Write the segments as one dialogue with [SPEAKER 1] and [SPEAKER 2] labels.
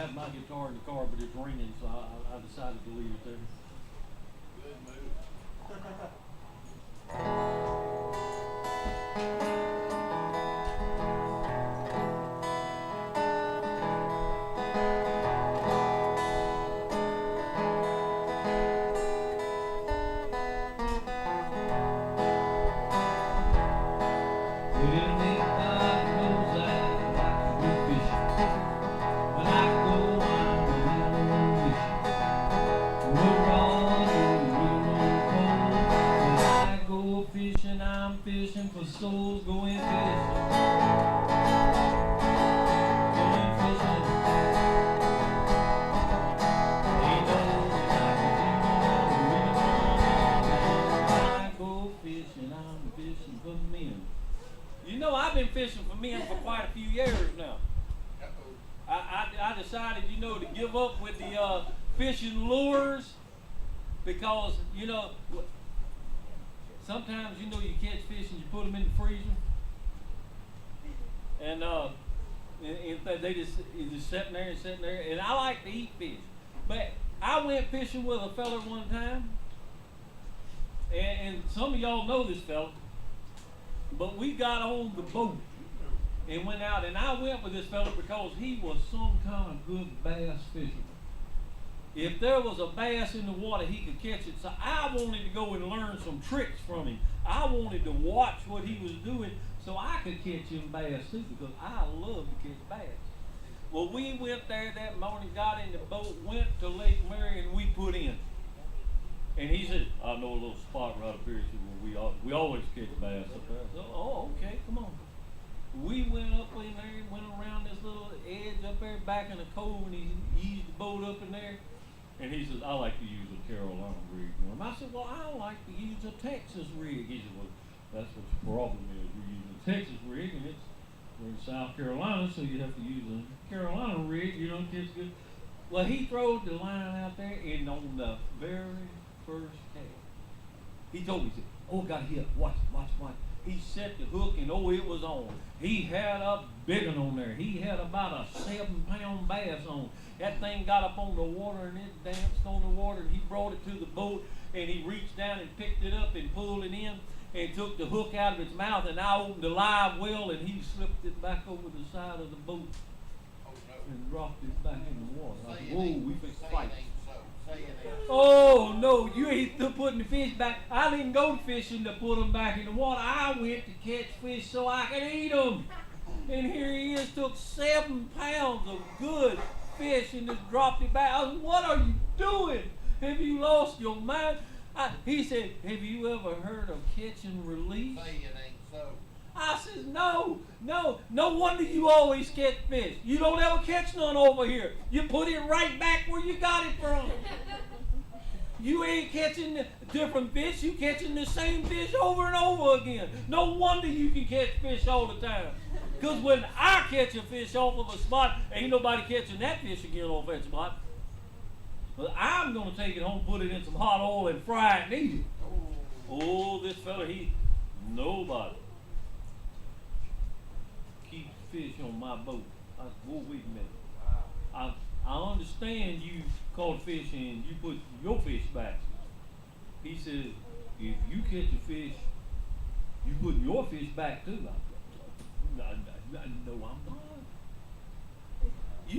[SPEAKER 1] have my guitar in the car, but it's ringing, so I decided to leave it there.
[SPEAKER 2] Good move.
[SPEAKER 1] Well, Nick, God knows I like to go fishing. When I go, I'm going fishing. No rod, no reel, no pole. When I go fishing, I'm fishing for souls going fishing. Going fishing. They know that I can do no When I go fishing, I'm fishing for men. You know, I've been fishing for men for quite a few years now. I decided, to give up with the fishing lures because, sometimes, you catch fish and you put them in the freezer and they just sitting there and sitting there. And I like to eat fish. But I went fishing with a fella one time, and some of y'all know this fella. But we got on the boat and went out, and I went with this fella because he was some kind of good bass fisherman. If there was a bass in the water, he could catch it. So I wanted to go and learn some tricks from him. I wanted to watch what he was doing so I could catch him bass too, because I love to catch bass. Well, we went there that morning, got in the boat, went to Lake Mary, and we put in. And he said, I know a little spot right up here. He said, well, we always catch bass up there. I said, oh, okay, come on. We went up in there, went around this little edge up there back in the cove, and he eased the boat up in there. And he says, I like to use a Carolina rig. And I said, well, I like to use a Texas rig. He said, well, that's what the problem is. We're using a Texas rig, and we're in South Carolina, so you have to use a Carolina rig. You don't catch good. Well, he throwed the line out there, and on the very first cast, he told me, he said, oh, got hit. Watch. He set the hook, and it was on. He had a big one on there. He had about a 7-pound bass on. That thing got up on the water, and it danced on the water, and he brought it to the boat, and he reached down and picked it up and pulled it in and took the hook out of its mouth, and I opened the live well, and he slipped it back over the side of the boat and dropped it back in the water. I said, whoa, we fixed to fight. Oh, no, you ain't putting the fish back. I didn't go fishing to put them back in the water. I went to catch fish so I could eat them. And here he is, took 7 pounds of good fish and just dropped it back. I said, what are you doing? Have you lost your mind? He said, have you ever heard of catch and release?
[SPEAKER 2] Say it ain't so.
[SPEAKER 1] I says, no wonder you always catch fish. You don't ever catch none over here. You put it right back where you got it from. You ain't catching different fish. You catching the same fish over and over again. No wonder you can catch fish all the time. Because when I catch a fish off of a spot, ain't nobody catching that fish again off that spot. But I'm going to take it home, put it in some hot oil, and fry it and eat it. Oh, this fella, nobody keeps fish on my boat. I said, whoa, wait a minute. I understand you caught fish and you put your fish back. He said, if you catch a fish, you put your fish back too. No, I'm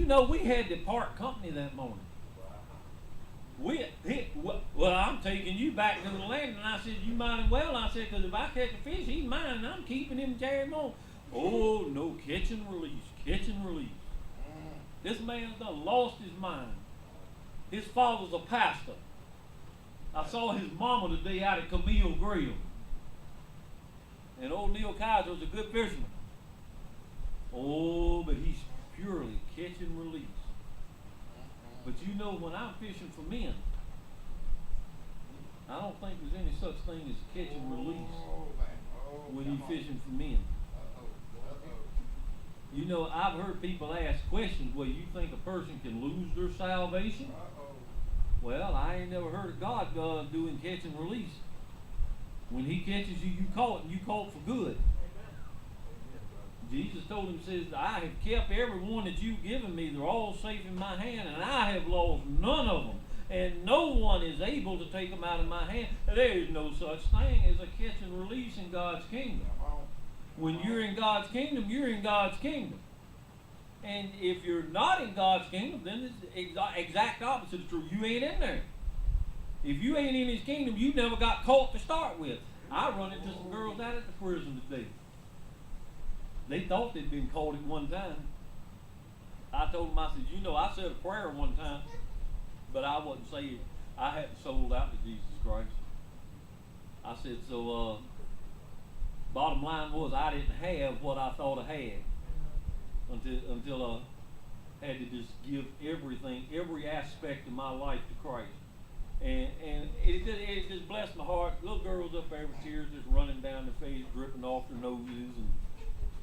[SPEAKER 1] not. We had to part company that morning. Well, I'm taking you back to the land, and I said, you might as well. I said, because if I catch a fish, he's mine, and I'm keeping him carrying on. Oh, no, catch and release. This man's done lost his mind. His father's a pastor. I saw his mama today out at Camille Grill. And old Neil Kaiser was a good fisherman. Oh, but he's purely catch and release. But when I'm fishing for men, I don't think there's any such thing as catch and release when you're fishing for men. I've heard people ask questions, well, you think a person can lose their salvation? Well, I ain't never heard of God doing catch and release. When he catches you, you caught, and you caught for good. Jesus told him, says, I have kept every one that you've given me. They're all safe in my hand, and I have lost none of them. And no one is able to take them out of my hand. There is no such thing as a catch and release in God's kingdom. When you're in God's kingdom, you're in God's kingdom. And if you're not in God's kingdom, then it's the exact opposite is true. You ain't in there. If you ain't in His kingdom, you never got caught to start with. I run into some girls out at the prison today. They thought they'd been caught at one time. I told them, I said, you know, I said a prayer one time, but I wasn't saved. I hadn't sold out to Jesus Christ. I said, so bottom line was I didn't have what I thought I had until I had to just give everything, every aspect of my life to Christ. And it just blessed my heart. Little girls up there with tears just running down their face, dripping off their noses.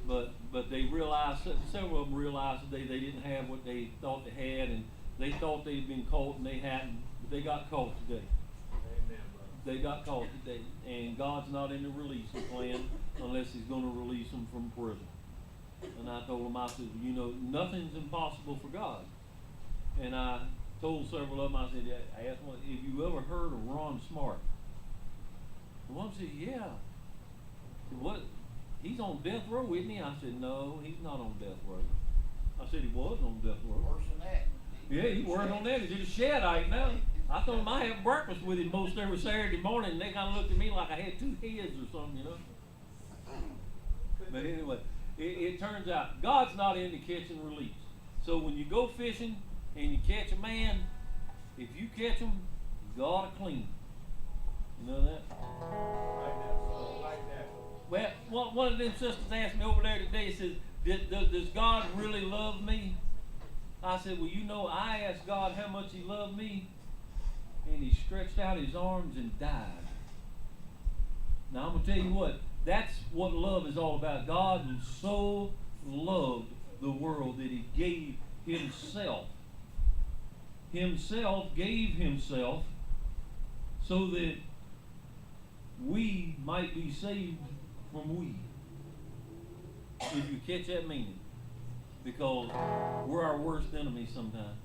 [SPEAKER 1] But they realized, several of them realized that they didn't have what they thought they had, and they thought they'd been caught and they hadn't. But they got caught today.
[SPEAKER 2] Amen, brother.
[SPEAKER 1] They got caught today. And God's not in the releasing plan unless He's going to release them from prison. And I told them, I said, you know, nothing's impossible for God. And I told several of them, I said, I asked one, have you ever heard of Ron Smart? And one said, yeah. I said, what? He's on death row, isn't he? I said, no, he's not on death row. I said he was on death row.
[SPEAKER 2] Worse than that.
[SPEAKER 1] Yeah, he worked on that. He's in a shed right now. I told him I have breakfast with him most every Saturday morning, and they kind of looked at me like I had two heads or something, you know. But anyway, it turns out God's not into catch and release. So when you go fishing and you catch a man, if you catch him, you ought to clean him. You know that?
[SPEAKER 2] Like that.
[SPEAKER 1] Well, one of them sisters asked me over there today, says, does God really love me? I said, well, you know, I asked God how much He loved me, and He stretched out His arms and died. Now, I'm going to tell you what, that's what love is all about. God so loved the world that He gave Himself. Himself gave Himself so that we might be saved from we. If you catch that meaning. Because we're our worst enemy sometimes.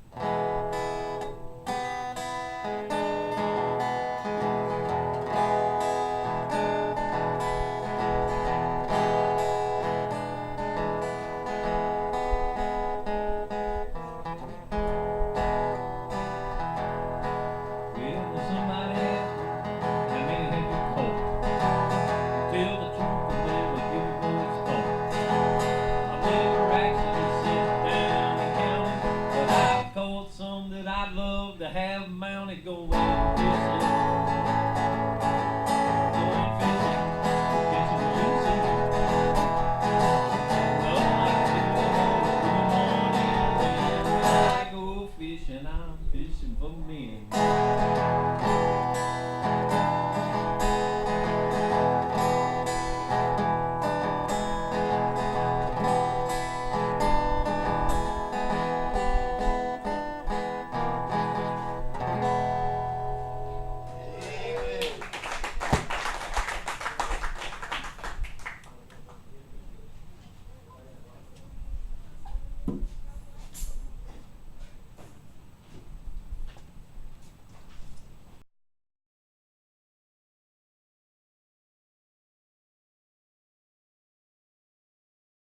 [SPEAKER 1] And I'm fishing for men.